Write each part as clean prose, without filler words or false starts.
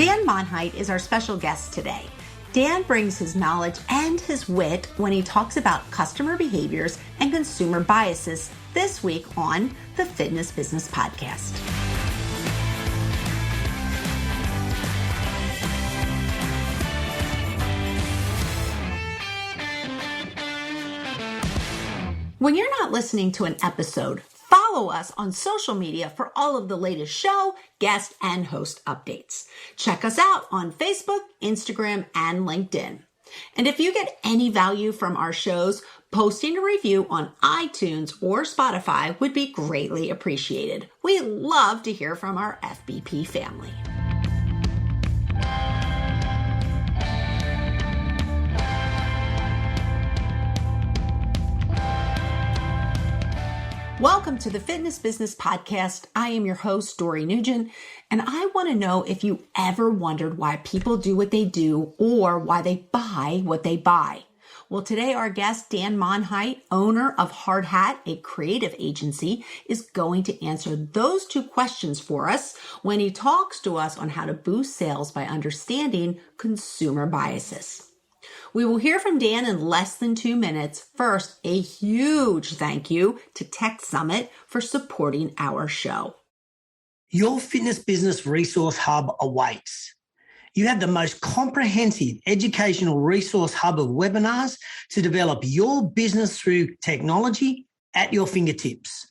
Dan Monheit is our special guest today. Dan brings his knowledge and his wit when he talks about customer behaviors and consumer biases this week on the Fitness Business Podcast. When you're not listening to an episode, follow us on social media for all of the latest show, guest, and host updates. Check us out on Facebook, Instagram, and LinkedIn. And if you get any value from our shows, posting a review on iTunes or Spotify would be greatly appreciated. We love to hear from our FBP family. Welcome to the Fitness Business Podcast. I am your host, Dory Nugent, and I want to know if you ever wondered why people do what they do or why they buy what they buy. Well, today our guest, Dan Monheit, owner of Hardhat, a creative agency, is going to answer those two questions for us when he talks to us on how to boost sales by understanding consumer biases. We will hear from Dan in less than 2 minutes. First, a huge thank you to Tech Summit for supporting our show. Your fitness business resource hub awaits. You have the most comprehensive educational resource hub of webinars to develop your business through technology at your fingertips.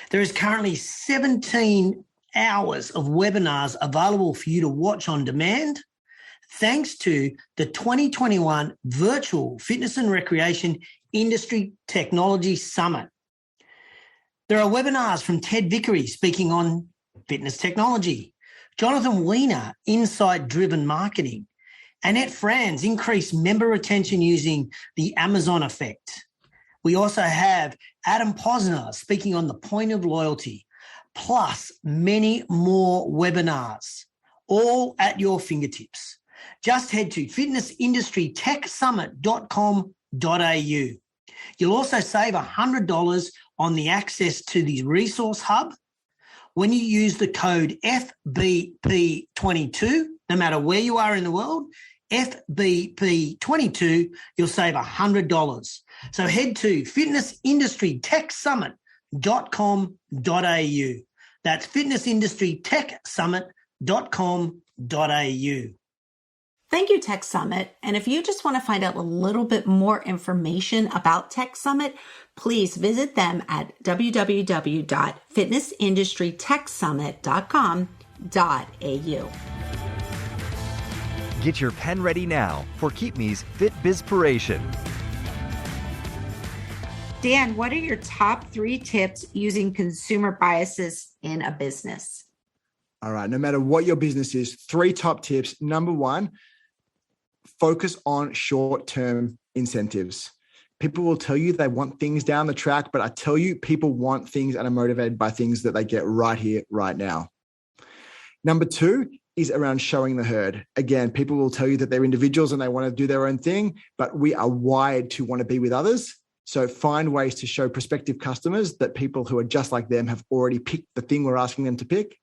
There is currently 17 hours of webinars available for you to watch on demand, thanks to the 2021 Virtual Fitness and Recreation Industry Technology Summit. There are webinars from Ted Vickery speaking on fitness technology, Jonathan Weiner, insight-driven marketing, Annette Franz, increased member retention using the Amazon effect. We also have Adam Posner speaking on the point of loyalty, plus many more webinars, all at your fingertips. Just head to fitnessindustrytechsummit.com.au. You'll also save $100 on the access to the resource hub when you use the code FBP22, no matter where you are in the world, FBP22, you'll save $100. So head to fitnessindustrytechsummit.com.au. That's fitnessindustrytechsummit.com.au. Thank you, Tech Summit. And if you just want to find out a little bit more information about Tech Summit, please visit them at www.fitnessindustrytechsummit.com.au. Get your pen ready now for Keep Me's Fit Bizpiration. Dan, what are your top 3 tips using consumer biases in a business? All right, no matter what your business is, 3 top tips. Number 1, focus on short-term incentives. People will tell you they want things down the track, but I tell you, people want things and are motivated by things that they get right here, right now. Number 2 is around showing the herd. Again, people will tell you that they're individuals and they want to do their own thing, but we are wired to want to be with others. So find ways to show prospective customers that people who are just like them have already picked the thing we're asking them to pick.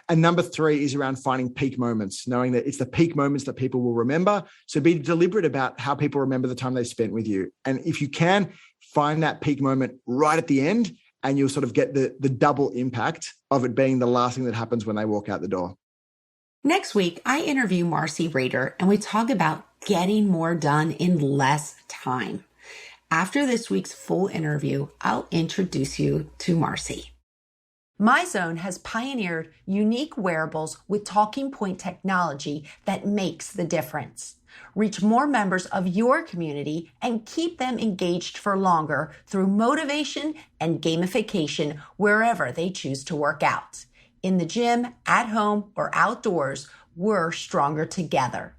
And number 3 is around finding peak moments, knowing that it's the peak moments that people will remember. So be deliberate about how people remember the time they spent with you. And if you can, find that peak moment right at the end, and you'll sort of get the double impact of it being the last thing that happens when they walk out the door. Next week, I interview Marcy Rader, and we talk about getting more done in less time. After this week's full interview, I'll introduce you to Marcy. MyZone has pioneered unique wearables with talking point technology that makes the difference. Reach more members of your community and keep them engaged for longer through motivation and gamification wherever they choose to work out. In the gym, at home, or outdoors, we're stronger together.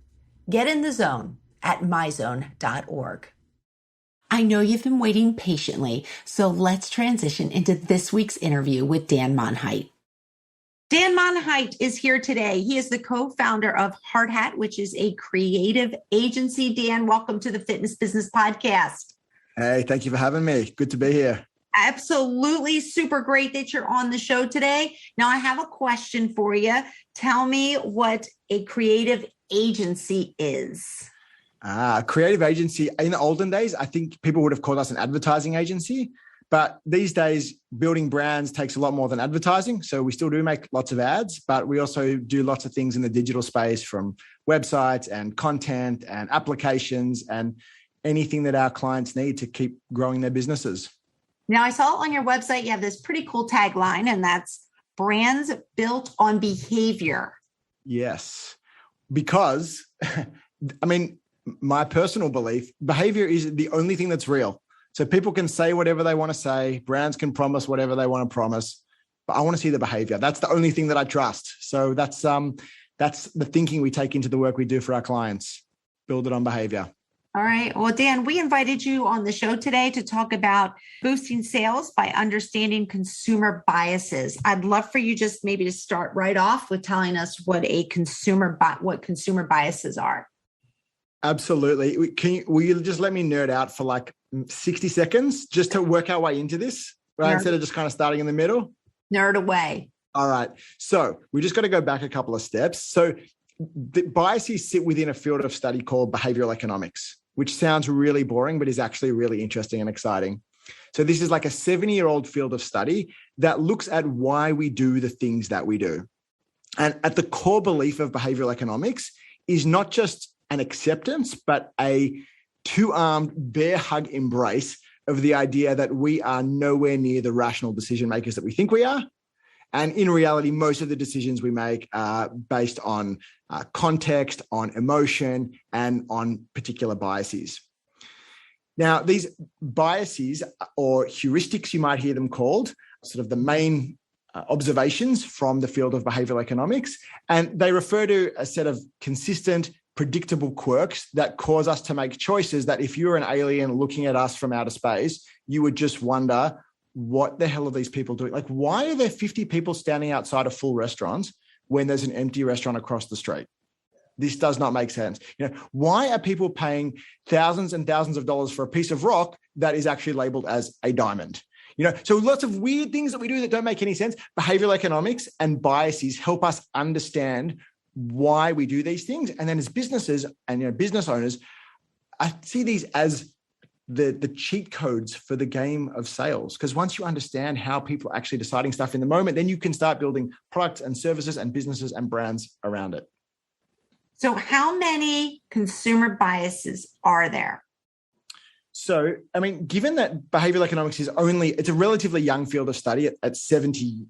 Get in the zone at myzone.org. I know you've been waiting patiently, so let's transition into this week's interview with Dan Monheit. Dan Monheit is here today. He is the co-founder of Hardhat, which is a creative agency. Dan, welcome to the Fitness Business Podcast. Hey, thank you for having me. Good to be here. Absolutely super great that you're on the show today. Now, I have a question for you. Tell me what a creative agency is. Creative agency. In the olden days, I think people would have called us an advertising agency. But these days, building brands takes a lot more than advertising. So we still do make lots of ads, but we also do lots of things in the digital space, from websites and content and applications and anything that our clients need to keep growing their businesses. Now, I saw on your website, you have this pretty cool tagline, and that's brands built on behavior. Yes, because I mean, my personal belief, behavior is the only thing that's real. So people can say whatever they want to say. Brands can promise whatever they want to promise, but I want to see the behavior. That's the only thing that I trust. So that's the thinking we take into the work we do for our clients. Build it on behavior. All right. Well, Dan, we invited you on the show today to talk about boosting sales by understanding consumer biases. I'd love for you just maybe to start right off with telling us what consumer biases are. Absolutely. Will you just let me nerd out for like 60 seconds just to work our way into this, right? Instead of just kind of starting in the middle? Nerd away. All right. So we just got to go back a couple of steps. So the biases sit within a field of study called behavioral economics, which sounds really boring, but is actually really interesting and exciting. So this is like a 70-year-old field of study that looks at why we do the things that we do. And at the core belief of behavioral economics is not just an acceptance, but a two-armed bear hug embrace of the idea that we are nowhere near the rational decision makers that we think we are. And in reality, most of the decisions we make are based on context, on emotion, and on particular biases. Now, these biases, or heuristics, you might hear them called, sort of the main observations from the field of behavioral economics, and they refer to a set of consistent, predictable quirks that cause us to make choices that if you were an alien looking at us from outer space, you would just wonder, what the hell are these people doing? Like, why are there 50 people standing outside a full restaurant when there's an empty restaurant across the street? This does not make sense. Why are people paying thousands and thousands of dollars for a piece of rock that is actually labeled as a diamond? So lots of weird things that we do that don't make any sense. Behavioral economics and biases help us understand why we do these things. And then as businesses and business owners, I see these as the cheat codes for the game of sales. Because once you understand how people are actually deciding stuff in the moment, then you can start building products and services and businesses and brands around it. So how many consumer biases are there? So, I mean, given that behavioral economics it's a relatively young field of study at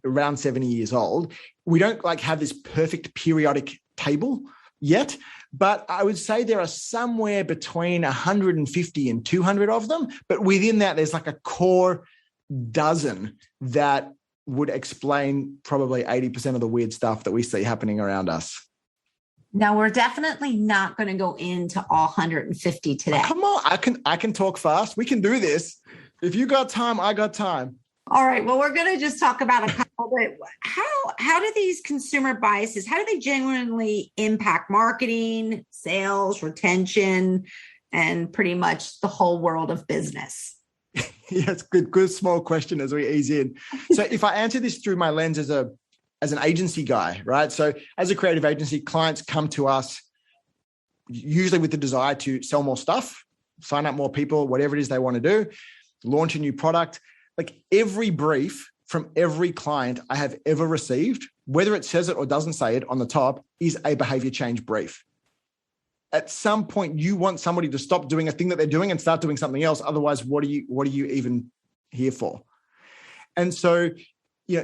around 70 years old, we don't have this perfect periodic table yet, but I would say there are somewhere between 150 and 200 of them. But within that, there's like a core dozen that would explain probably 80% of the weird stuff that we see happening around us. Now, we're definitely not going to go into all 150 today. Come on, I can talk fast. We can do this. If you got time, I got time. All right. Well, we're going to just talk about a couple. But how do these consumer biases, how do they genuinely impact marketing, sales, retention, and pretty much the whole world of business? Yes, good small question as we ease in. So if I answer this through my lens as an agency guy, right? So as a creative agency, clients come to us usually with the desire to sell more stuff, sign up more people, whatever it is they want to do, launch a new product. Like every brief from every client I have ever received, whether it says it or doesn't say it on the top, is a behavior change brief. At some point, you want somebody to stop doing a thing that they're doing and start doing something else. Otherwise, what are you even here for? And so,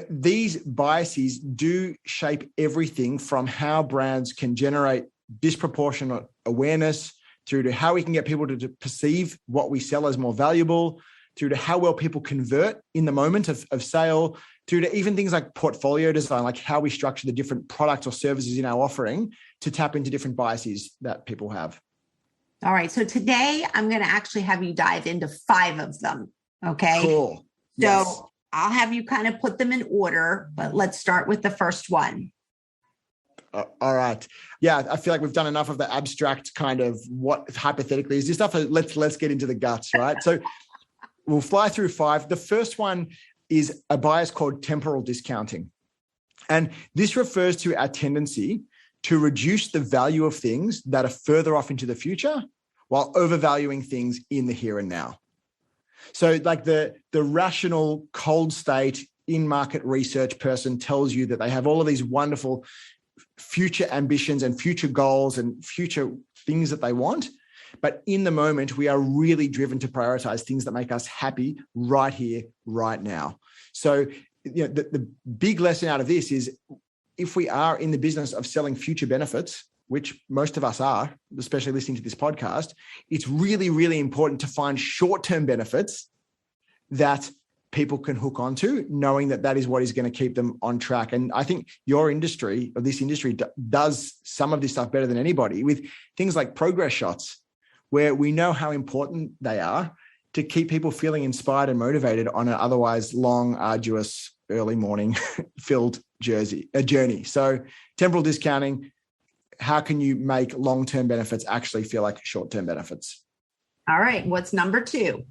these biases do shape everything from how brands can generate disproportionate awareness through to how we can get people to perceive what we sell as more valuable, through to how well people convert in the moment of sale, through to even things like portfolio design, like how we structure the different products or services in our offering to tap into different biases that people have. All right. So today I'm going to actually have you dive into 5 of them. Okay. Cool. So Yes. I'll have you kind of put them in order, but let's start with the first one. All right. Yeah, I feel like we've done enough of the abstract kind of what hypothetically is this stuff. Let's get into the guts, right? So we'll fly through 5. The first one is a bias called temporal discounting. And this refers to our tendency to reduce the value of things that are further off into the future while overvaluing things in the here and now. So like the rational cold state in-market research person tells you that they have all of these wonderful future ambitions and future goals and future things that they want. But in the moment, we are really driven to prioritize things that make us happy right here, right now. So the big lesson out of this is if we are in the business of selling future benefits, which most of us are, especially listening to this podcast, it's really, really important to find short-term benefits that people can hook onto, knowing that that is what is going to keep them on track. And I think your industry, or this industry, does some of this stuff better than anybody with things like progress shots, where we know how important they are to keep people feeling inspired and motivated on an otherwise long, arduous, early morning filled journey. So temporal discounting, how can you make long-term benefits actually feel like short-term benefits? All right. What's number 2?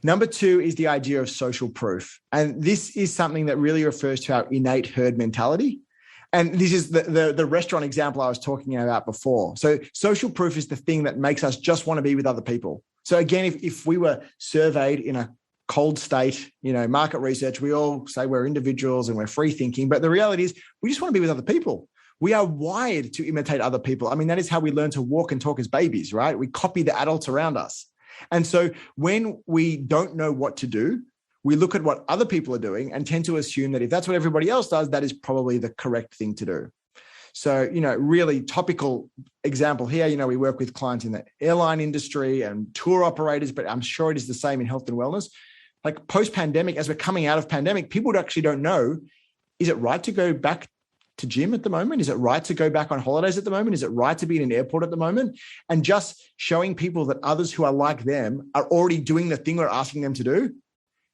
Number 2 is the idea of social proof. And this is something that really refers to our innate herd mentality. And this is the restaurant example I was talking about before. So social proof is the thing that makes us just want to be with other people. So again, if we were surveyed in a cold state, market research, we all say we're individuals and we're free thinking. But the reality is we just want to be with other people. We are wired to imitate other people. I mean, that is how we learn to walk and talk as babies, right? We copy the adults around us. And so when we don't know what to do, we look at what other people are doing and tend to assume that if that's what everybody else does, that is probably the correct thing to do. So, really topical example here, we work with clients in the airline industry and tour operators, but I'm sure it is the same in health and wellness. Like post-pandemic, as we're coming out of pandemic, people actually don't know, is it right to go back to gym at the moment? Is it right to go back on holidays at the moment? Is it right to be in an airport at the moment? And just showing people that others who are like them are already doing the thing we're asking them to do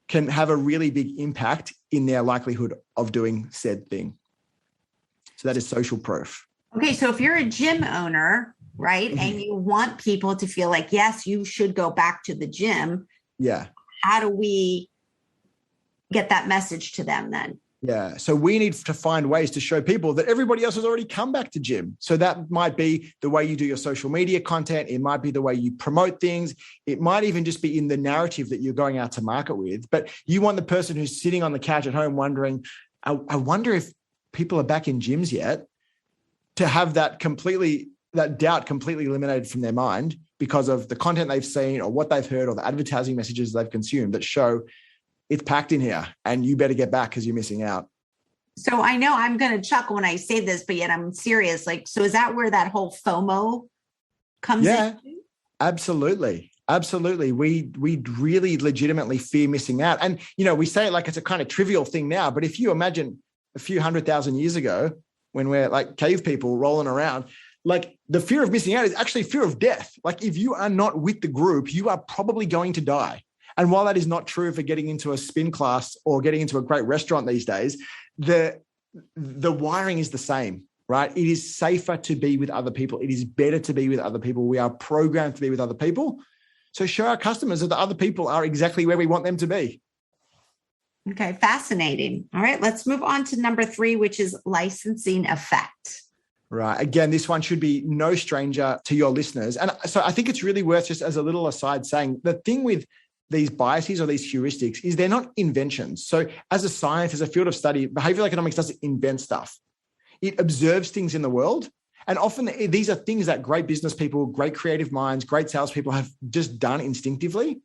can have a really big impact in their likelihood of doing said thing. So that is social proof. Okay. So if you're a gym owner, right, Mm-hmm. and you want people to feel like, yes, you should go back to the gym. Yeah. How do we get that message to them then? Yeah. So we need to find ways to show people that everybody else has already come back to gym. So that might be the way you do your social media content. It might be the way you promote things. It might even just be in the narrative that you're going out to market with. But you want the person who's sitting on the couch at home wondering, I wonder if people are back in gyms yet, to have that doubt completely eliminated from their mind because of the content they've seen or what they've heard or the advertising messages they've consumed that show it's packed in here and you better get back because you're missing out. So I know I'm going to chuckle when I say this, but yet I'm serious. So is that where that whole FOMO comes in? Yeah, absolutely. Absolutely. We really legitimately fear missing out. And, we say it like it's a kind of trivial thing now, but if you imagine a few 100,000 years ago when we're like cave people rolling around, like the fear of missing out is actually fear of death. Like if you are not with the group, you are probably going to die. And while that is not true for getting into a spin class or getting into a great restaurant these days, the wiring is the same, right? It is safer to be with other people. It is better to be with other people. We are programmed to be with other people. So show our customers that the other people are exactly where we want them to be. Okay, fascinating. All right, let's move on to number 3, which is licensing effect. Right. Again, this one should be no stranger to your listeners. And so I think it's really worth just as a little aside saying the thing with these biases or these heuristics is they're not inventions. So as a science, as a field of study, behavioral economics doesn't invent stuff. It observes things in the world. And often these are things that great business people, great creative minds, great salespeople have just done instinctively,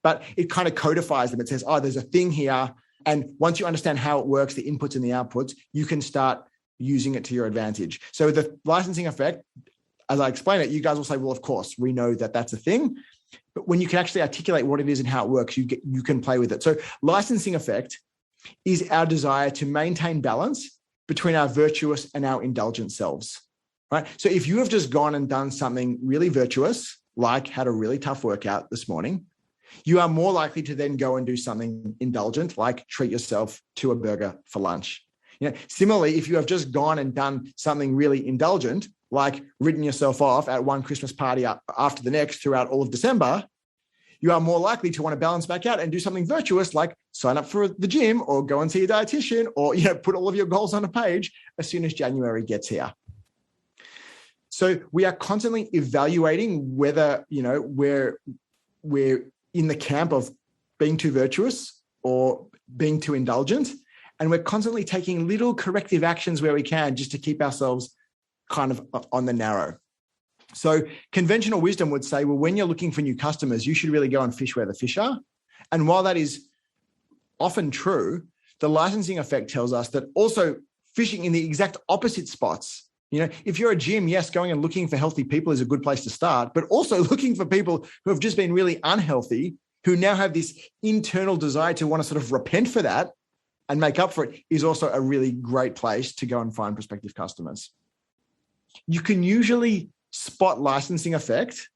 but it kind of codifies them. It says, oh, there's a thing here. And once you understand how it works, the inputs and the outputs, you can start using it to your advantage. So the licensing effect, as I explain it, you guys will say, well, of course, we know that that's a thing. But when you can actually articulate what it is and how it works, you can play with it. So licensing effect is our desire to maintain balance between our virtuous and our indulgent selves, right? So if you have just gone and done something really virtuous, like had a really tough workout this morning, you are more likely to then go and do something indulgent, like treat yourself to a burger for lunch. Similarly, if you have just gone and done something really indulgent, like written yourself off at one Christmas party after the next throughout all of December, you are more likely to want to balance back out and do something virtuous like sign up for the gym or go and see a dietitian or, put all of your goals on a page as soon as January gets here. So we are constantly evaluating whether, we're in the camp of being too virtuous or being too indulgent. And we're constantly taking little corrective actions where we can just to keep ourselves kind of on the narrow. So conventional wisdom would say, well, when you're looking for new customers, you should really go and fish where the fish are. And while that is often true, the licensing effect tells us that also fishing in the exact opposite spots. If you're a gym, yes, going and looking for healthy people is a good place to start, but also looking for people who have just been really unhealthy, who now have this internal desire to want to sort of repent for that and make up for it is also a really great place to go and find prospective customers. You can usually spot licensing effect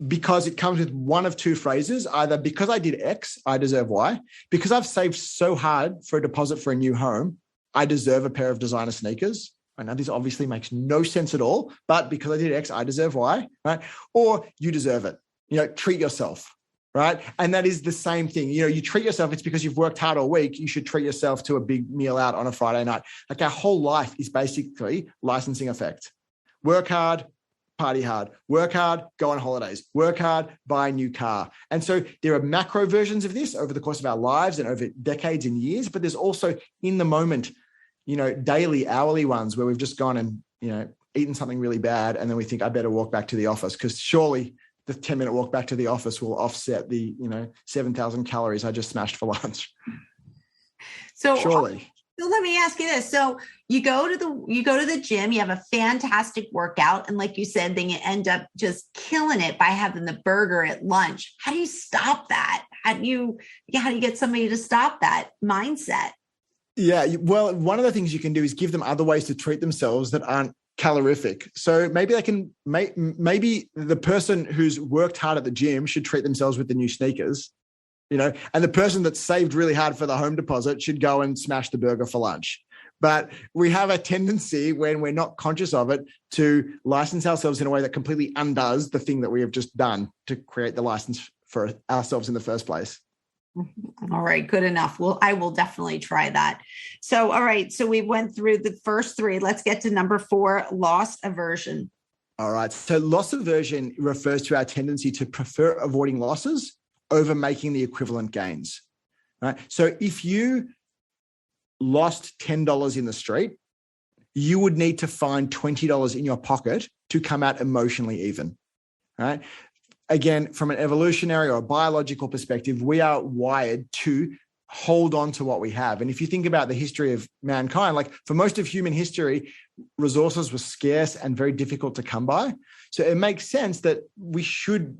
because it comes with one of two phrases, either because I did X, I deserve Y, because I've saved so hard for a deposit for a new home, I deserve a pair of designer sneakers. I know this obviously makes no sense at all, but because I did X, I deserve Y, right? Or you deserve it. Treat yourself, right? And that is the same thing. You treat yourself, it's because you've worked hard all week. You should treat yourself to a big meal out on a Friday night. Like our whole life is basically licensing effect. Work hard, party hard, work hard, go on holidays, work hard, buy a new car. And so there are macro versions of this over the course of our lives and over decades and years, but there's also in the moment, daily, hourly ones where we've just gone and, eaten something really bad. And then we think I better walk back to the office because surely the 10-minute walk back to the office will offset the, 7,000 calories I just smashed for lunch. So surely. So let me ask you this. So you go to the gym, you have a fantastic workout. And like you said, then you end up just killing it by having the burger at lunch. How do you stop that? How do you get somebody to stop that mindset? Yeah. Well, one of the things you can do is give them other ways to treat themselves that aren't calorific. So maybe they can maybe the person who's worked hard at the gym should treat themselves with the new sneakers. And the person that saved really hard for the home deposit should go and smash the burger for lunch. But we have a tendency when we're not conscious of it to license ourselves in a way that completely undoes the thing that we have just done to create the license for ourselves in the first place. All right, good enough. Well, I will definitely try that. So, all right. So we went through the first three. Let's get to number 4, loss aversion. All right. So loss aversion refers to our tendency to prefer avoiding losses over making the equivalent gains, right? So if you lost $10 in the street, you would need to find $20 in your pocket to come out emotionally even, right? Again, from an evolutionary or a biological perspective, we are wired to hold on to what we have. And if you think about the history of mankind, like for most of human history, resources were scarce and very difficult to come by. So it makes sense that we should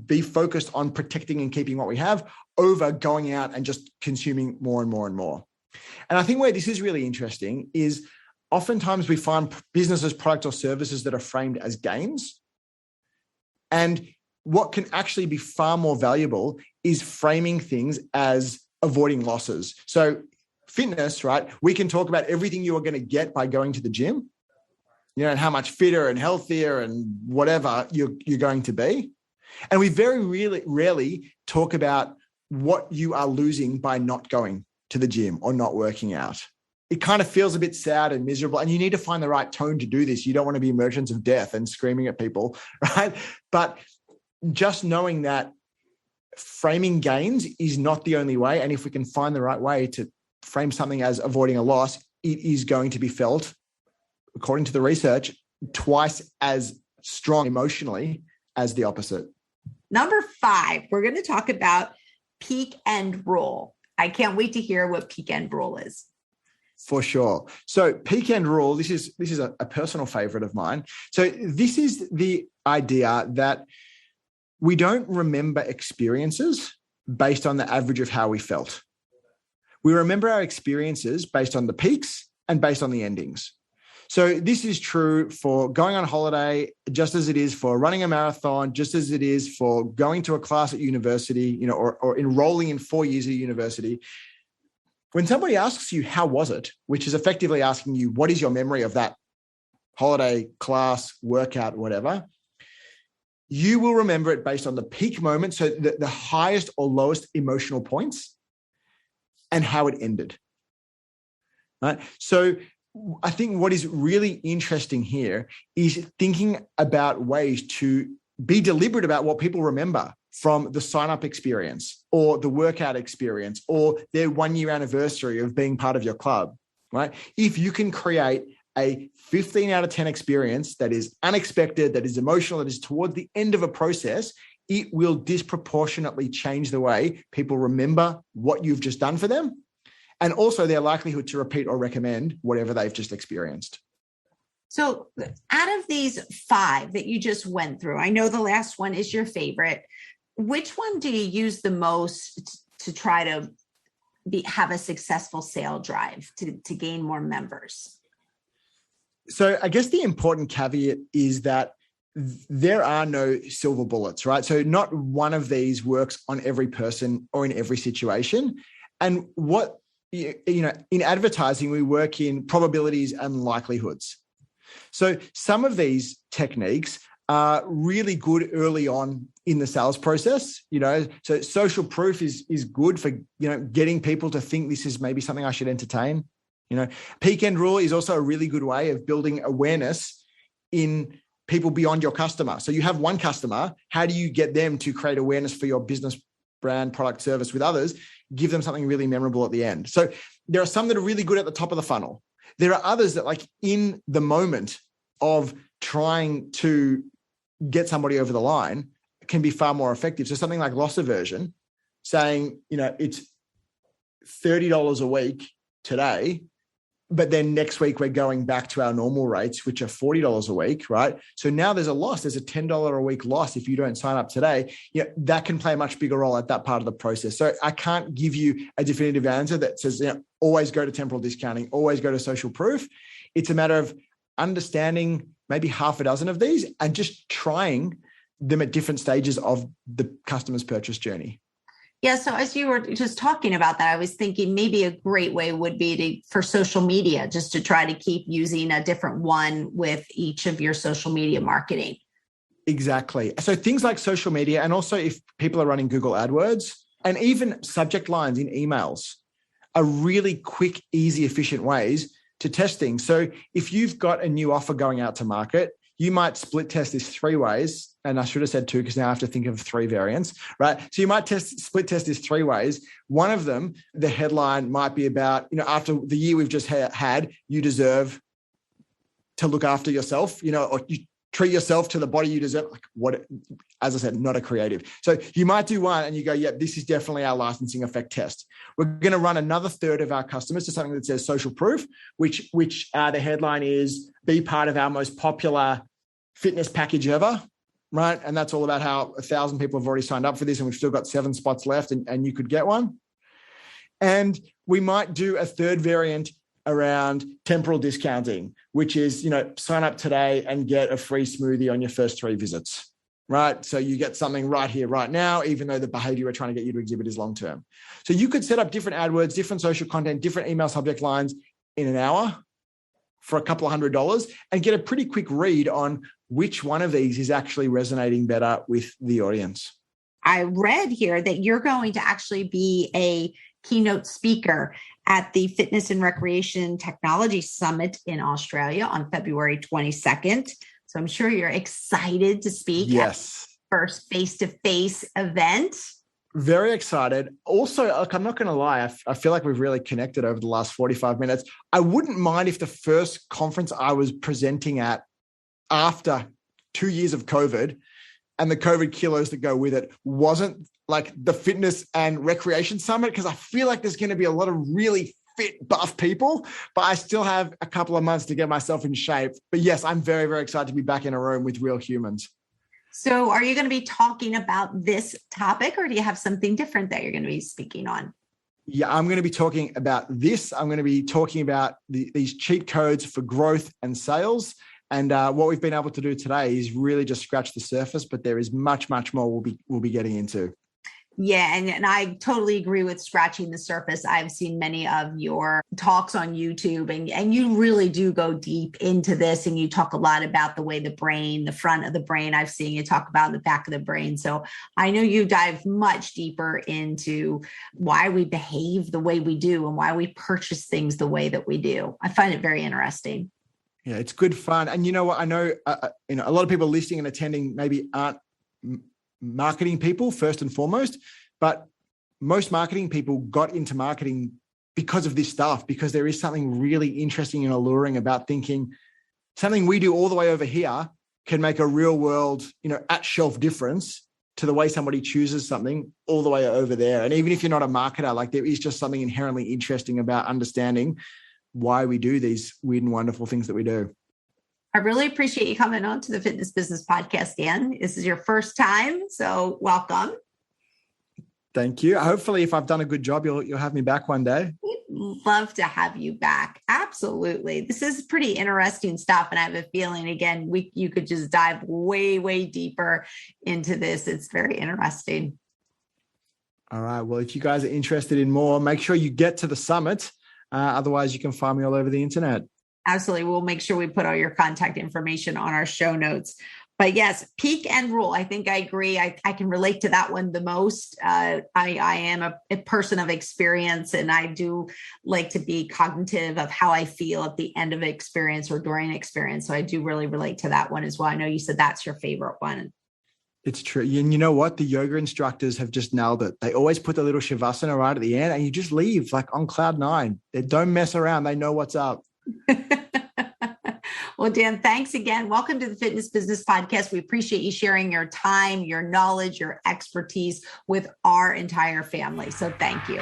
be focused on protecting and keeping what we have over going out and just consuming more and more and more. And I think where this is really interesting is oftentimes we find businesses, products or services that are framed as gains. And what can actually be far more valuable is framing things as avoiding losses. So fitness, right? We can talk about everything you are going to get by going to the gym, and how much fitter and healthier and whatever you're going to be. And we very rarely talk about what you are losing by not going to the gym or not working out. It kind of feels a bit sad and miserable, and you need to find the right tone to do this. You don't want to be merchants of death and screaming at people, right? But just knowing that framing gains is not the only way. And if we can find the right way to frame something as avoiding a loss, it is going to be felt, according to the research, twice as strong emotionally as the opposite. Number 5, we're going to talk about peak end rule. I can't wait to hear what peak end rule is. For sure. So peak end rule, this is a personal favorite of mine. So this is the idea that we don't remember experiences based on the average of how we felt. We remember our experiences based on the peaks and based on the endings. So this is true for going on holiday, just as it is for running a marathon, just as it is for going to a class at university, or enrolling in 4 years at university. When somebody asks you, how was it? Which is effectively asking you, what is your memory of that holiday, class, workout, whatever? You will remember it based on the peak moment, so the highest or lowest emotional points, and how it ended. Right? So I think what is really interesting here is thinking about ways to be deliberate about what people remember from the sign-up experience or the workout experience or their 1 year anniversary of being part of your club, right? If you can create a 15 out of 10 experience that is unexpected, that is emotional, that is toward the end of a process, it will disproportionately change the way people remember what you've just done for them, and also their likelihood to repeat or recommend whatever they've just experienced. So out of these 5 that you just went through, I know the last one is your favorite. Which one do you use the most to try to have a successful sale drive to gain more members? So I guess the important caveat is that there are no silver bullets, right? So not one of these works on every person or in every situation. And what, in advertising, we work in probabilities and likelihoods. So some of these techniques are really good early on in the sales process. So social proof is good for, getting people to think this is maybe something I should entertain. Peak end rule is also a really good way of building awareness in people beyond your customer. So you have one customer, how do you get them to create awareness for your business, brand, product, service with others? Give them something really memorable at the end. So there are some that are really good at the top of the funnel. There are others that, like, in the moment of trying to get somebody over the line, can be far more effective. So something like loss aversion, saying, it's $30 a week today, but then next week we're going back to our normal rates, which are $40 a week, right? So now there's a loss. There's a $10 a week loss if you don't sign up today. That can play a much bigger role at that part of the process. So I can't give you a definitive answer that says, always go to temporal discounting, always go to social proof. It's a matter of understanding maybe half a dozen of these and just trying them at different stages of the customer's purchase journey. Yeah. So as you were just talking about that, I was thinking maybe a great way would be for social media, just to try to keep using a different one with each of your social media marketing. Exactly. So things like social media, and also if people are running Google AdWords, and even subject lines in emails are really quick, easy, efficient ways to test things. So if you've got a new offer going out to market, you might split test this 3 ways. And I should have said 2 because now I have to think of 3 variants, right? So you might split test this 3 ways. One of them, the headline might be about, after the year we've just had, you deserve to look after yourself, or you treat yourself to the body you deserve. Like, what, as I said, not a creative. So you might do one and you go, yeah, this is definitely our licensing effect test. We're going to run another third of our customers to something that says social proof, which the headline is, be part of our most popular fitness package ever, right? And that's all about how 1,000 people have already signed up for this and we've still got 7 spots left and you could get one. And we might do a third variant around temporal discounting, which is, sign up today and get a free smoothie on your first 3 visits, right? So you get something right here, right now, even though the behavior we're trying to get you to exhibit is long-term. So you could set up different AdWords, different social content, different email subject lines in an hour for a couple of $100 and get a pretty quick read on which one of these is actually resonating better with the audience. I read here that you're going to actually be a keynote speaker at the Fitness and Recreation Technology Summit in Australia on February 22nd. So I'm sure you're excited to speak. Yes. At the first face-to-face event. Very excited. Also, I'm not going to lie, I feel like we've really connected over the last 45 minutes. I wouldn't mind if the first conference I was presenting at after 2 years of COVID and the COVID kilos that go with it wasn't like the Fitness and Recreation Summit, because I feel like there's going to be a lot of really fit, buff people, but I still have a couple of months to get myself in shape. But yes, I'm very, very excited to be back in a room with real humans. So are you going to be talking about this topic, or do you have something different that you're going to be speaking on? Yeah, I'm going to be talking about this. I'm going to be talking about these cheat codes for growth and sales. And what we've been able to do today is really just scratch the surface, but there is much, much more we'll be getting into. Yeah, and I totally agree with scratching the surface. I've seen many of your talks on YouTube, and you really do go deep into this, and you talk a lot about the way the brain, the front of the brain, I've seen you talk about the back of the brain. So I know you dive much deeper into why we behave the way we do and why we purchase things the way that we do. I find it very interesting. Yeah, it's good fun. And you know what? I know, a lot of people listening and attending maybe aren't marketing people first and foremost, but most marketing people got into marketing because of this stuff, because there is something really interesting and alluring about thinking something we do all the way over here can make a real world, at shelf difference to the way somebody chooses something all the way over there. And even if you're not a marketer, like there is just something inherently interesting about understanding why we do these weird and wonderful things that we do. I really appreciate you coming on to the Fitness Business Podcast, Dan. This is your first time, so welcome. Thank you. Hopefully, if I've done a good job, you'll have me back one day. We'd love to have you back. Absolutely. This is pretty interesting stuff, and I have a feeling, again, you could just dive way, way deeper into this. It's very interesting. All right. Well, if you guys are interested in more, make sure you get to the summit. Otherwise, you can find me all over the internet. Absolutely. We'll make sure we put all your contact information on our show notes. But yes, peak and rule. I think I agree. I can relate to that one the most. I am a person of experience, and I do like to be cognitive of how I feel at the end of an experience or during an experience. So I do really relate to that one as well. I know you said that's your favorite one. It's true. And you know what? The yoga instructors have just nailed it. They always put the little shavasana right at the end, and you just leave like on cloud nine. They don't mess around. They know what's up. Well, Dan, thanks again. Welcome to the Fitness Business Podcast. We appreciate you sharing your time, your knowledge, your expertise with our entire family. So thank you.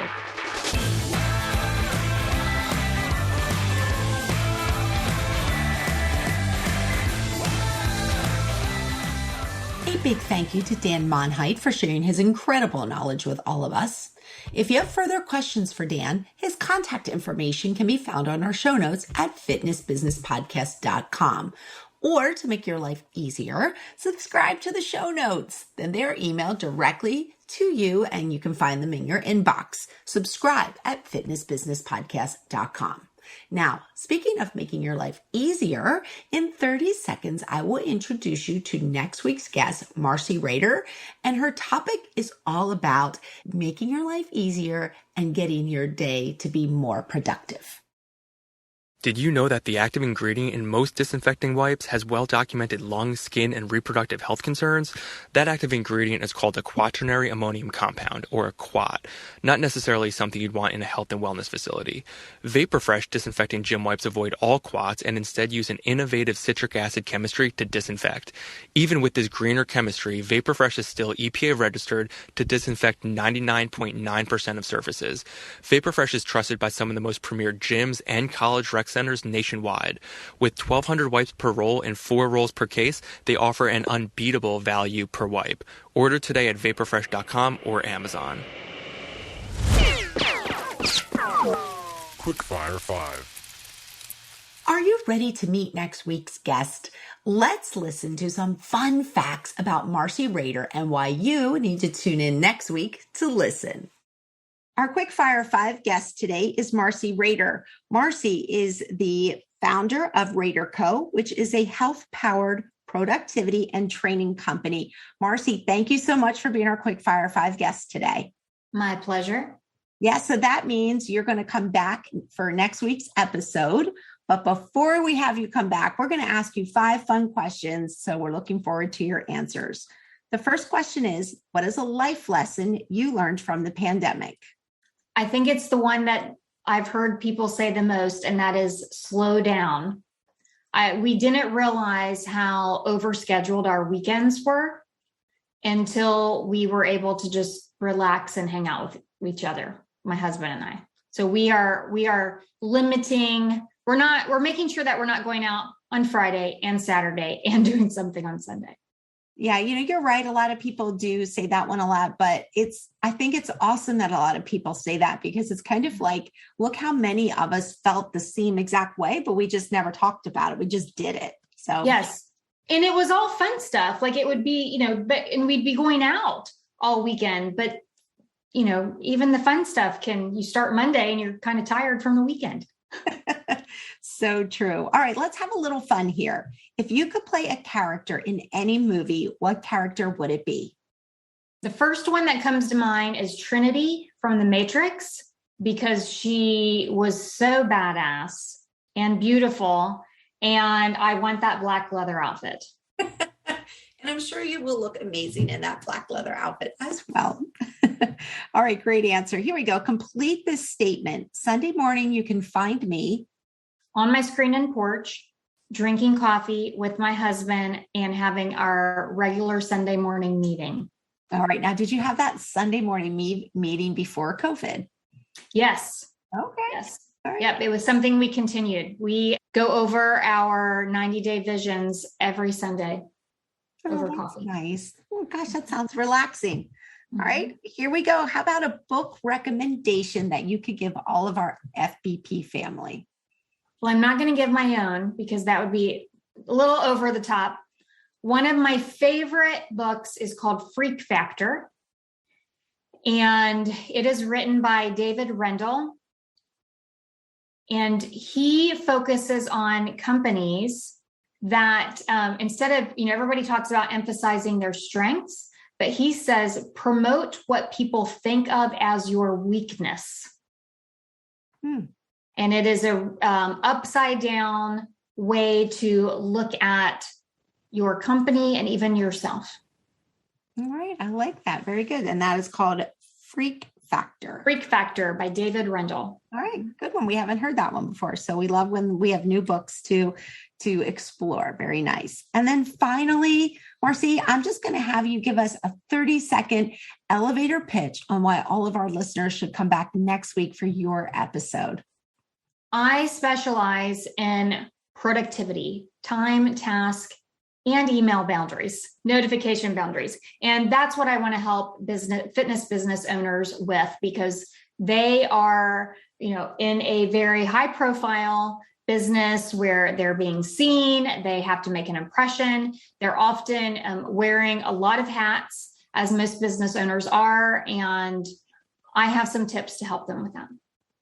A big thank you to Dan Monheit for sharing his incredible knowledge with all of us. If you have further questions for Dan, his contact information can be found on our show notes at fitnessbusinesspodcast.com. Or to make your life easier, subscribe to the show notes. Then they're emailed directly to you and you can find them in your inbox. Subscribe at fitnessbusinesspodcast.com. Now, speaking of making your life easier, in 30 seconds, I will introduce you to next week's guest, Marcy Rader, and her topic is all about making your life easier and getting your day to be more productive. Did you know that the active ingredient in most disinfecting wipes has well-documented lung, skin, and reproductive health concerns? That active ingredient is called a quaternary ammonium compound, or a quat, not necessarily something you'd want in a health and wellness facility. VaporFresh disinfecting gym wipes avoid all quats and instead use an innovative citric acid chemistry to disinfect. Even with this greener chemistry, VaporFresh is still EPA registered to disinfect 99.9% of surfaces. VaporFresh is trusted by some of the most premier gyms and college rec centers nationwide. With 1,200 wipes per roll and 4 rolls per case, they offer an unbeatable value per wipe. Order today at vaporfresh.com or Amazon. Quickfire 5. Are you ready to meet next week's guest? Let's listen to some fun facts about Marcy Rader and why you need to tune in next week to listen. Our Quickfire 5 guest today is Marcy Rader. Marcy is the founder of Rader Co., which is a health-powered productivity and training company. Marcy, thank you so much for being our Quickfire 5 guest today. My pleasure. Yeah, so that means you're going to come back for next week's episode. But before we have you come back, we're going to ask you 5 fun questions. So we're looking forward to your answers. The first question is, what is a life lesson you learned from the pandemic? I think it's the one that I've heard people say the most, and that is slow down. We didn't realize how overscheduled our weekends were until we were able to just relax and hang out with each other, my husband and I. So we are limiting, we're making sure that we're not going out on Friday and Saturday and doing something on Sunday. Yeah, you're right. A lot of people do say that one a lot, but I think it's awesome that a lot of people say that because it's kind of like, look how many of us felt the same exact way, but we just never talked about it. We just did it. So yes. And it was all fun stuff. Like it would be, and we'd be going out all weekend, but even the fun stuff you start Monday and you're kind of tired from the weekend. So true. All right, let's have a little fun here. If you could play a character in any movie, what character would it be? The first one that comes to mind is Trinity from The Matrix, because she was so badass and beautiful, and I want that black leather outfit. And I'm sure you will look amazing in that black leather outfit as well. All right, great answer. Here we go. Complete this statement. Sunday morning, you can find me on my screen and porch, drinking coffee with my husband and having our regular Sunday morning meeting. All right. Now, did you have that Sunday morning meeting before COVID? Yes. Okay. Yes. All right. Yep. It was something we continued. We go over our 90-day visions every Sunday over coffee. Nice. Oh, gosh, that sounds relaxing. All right, here we go. How about a book recommendation that you could give all of our FBP family? Well, I'm not going to give my own because that would be a little over the top. One of my favorite books is called Freak Factor, and it is written by David Rendell. And he focuses on companies that instead of, everybody talks about emphasizing their strengths, but he says, promote what people think of as your weakness. And it is a upside down way to look at your company and even yourself. All right. I like that. Very good. And that is called Freak Factor. Freak Factor by David Rendell. All right. Good one. We haven't heard that one before. So we love when we have new books to explore. Very nice. And then finally, Marcy, I'm just going to have you give us a 30-second elevator pitch on why all of our listeners should come back next week for your episode. I specialize in productivity, time, task, and email boundaries, notification boundaries. And that's what I want to help fitness business owners with, because they are, in a very high profile business where they're being seen, they have to make an impression. They're often wearing a lot of hats, as most business owners are. And I have some tips to help them with that.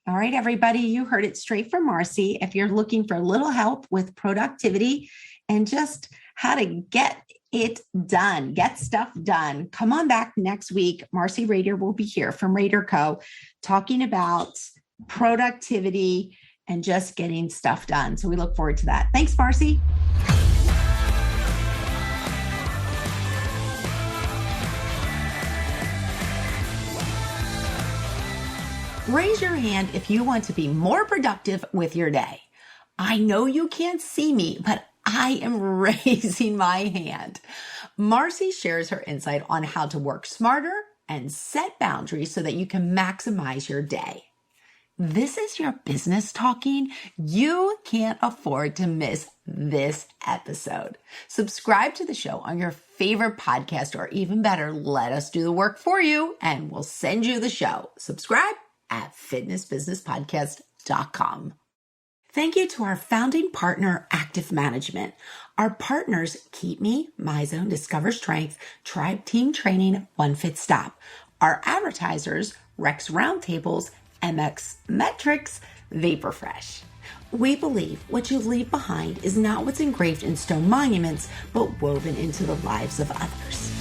All right, everybody, you heard it straight from Marcy. If you're looking for a little help with productivity and just how to get it done, get stuff done, come on back next week. Marcy Rader will be here from Rader Co. talking about productivity and just getting stuff done. So we look forward to that. Thanks, Marcy. Raise your hand if you want to be more productive with your day. I know you can't see me, but I am raising my hand. Marcy shares her insight on how to work smarter and set boundaries so that you can maximize your day. This is your business talking. You can't afford to miss this episode. Subscribe to the show on your favorite podcast, or even better, let us do the work for you and we'll send you the show. Subscribe at fitnessbusinesspodcast.com. Thank you to our founding partner, Active Management. Our partners, Keep Me, My Zone, Discover Strength, Tribe Team Training, One Fit Stop. Our advertisers, Rex Roundtables, MX Metrics, Vapor Fresh. We believe what you leave behind is not what's engraved in stone monuments, but woven into the lives of others.